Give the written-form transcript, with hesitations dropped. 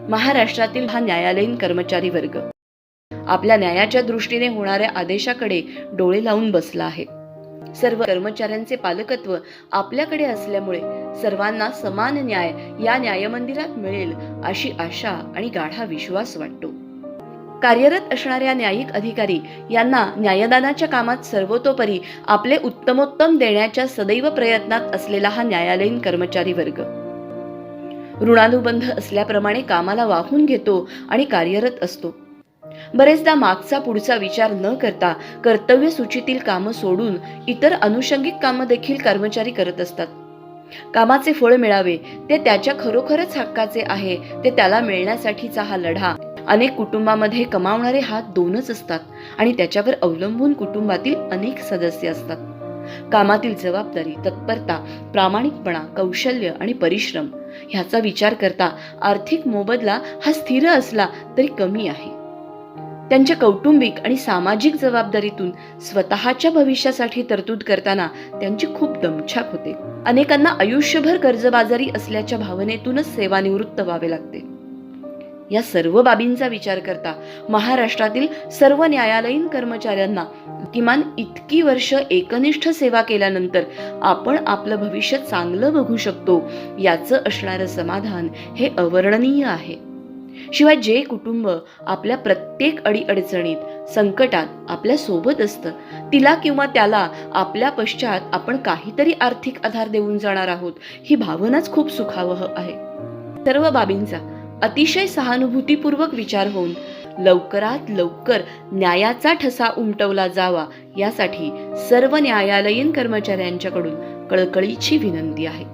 महाराष्ट्रातील हा न्यायालयीन कर्मचारी वर्ग आपल्या न्यायाच्या दृष्टीने होणाऱ्या आदेशाकडे डोळे लावून बसला आहे. सर्व कर्मचाऱ्यांचे पालकत्व आपल्याकडे असल्यामुळे सर्वांना समान न्याय या न्यायमंदिरात मिळेल अशी आशा आणि गाढा विश्वास वाटतो. कार्यरत असणाऱ्या न्यायिक अधिकारी यांना न्यायदानाच्या कामात सर्वतोपरी आपले उत्तमोत्तम देण्याच्या सदैव प्रयत्नात असलेला हा न्यायालयीन कर्मचारी वर्ग ऋणानुबंध असल्याप्रमाणे कामाला वाहून घेतो आणि कार्यरत असतो. बरेचदा मागचा पुढचा विचार न करता कर्तव्य सूचीतील कामं सोडून इतर अनुषंगिक कामं देखील कर्मचारी करत असतात. कामाचे फळ मिळावे ते त्याच्या खरोखरच हक्काचे आहे ते त्याला मिळण्यासाठीचा हा लढा. अनेक कुटुंबामध्ये कमावणारे हात दोनच असतात आणि त्याच्यावर अवलंबून कुटुंबातील अनेक सदस्य असतात. कामातील जबाबदारी, तत्परता, प्रामाणिकपणा, कौशल्य आणि परिश्रम ह्याचा विचार करता आर्थिक मोबदला हा स्थिर असला तरी कमी आहे. त्यांच्या कौटुंबिक आणि सामाजिक जबाबदारीतून स्वतःच्या भविष्यासाठी तरतूद करताना त्यांची खूप दमछाक होते. अनेकांना आयुष्यभर कर्जबाजारी असल्याच्या भावनेतूनच सेवानिवृत्त व्हावे लागते. या सर्व बाबींचा विचार करता महाराष्ट्रातील सर्व न्यायालयीन कर्मचाऱ्यांना किमान इतकी वर्ष एकनिष्ठ सेवा केल्यानंतर आपण आपलं भविष्य चांगलं बघू शकतो याचं असणारं समाधान हे अवर्णनीय आहे. शिवाय जे कुटुंब आपल्या प्रत्येक अडीअडचणीत, संकटात आपल्या सोबत असतं, तिला किंवा त्याला आपल्या पश्चात आपण काहीतरी आर्थिक आधार देऊन जाणार आहोत ही भावनाच खूप सुखावह आहे. सर्व बाबींचा अतिशय सहानुभूतीपूर्वक विचार होऊन लवकरात लवकर न्यायाचा ठसा उमटवला जावा यासाठी सर्व न्यायालयीन कर्मचाऱ्यांच्याकडून कळकळीची विनंती आहे.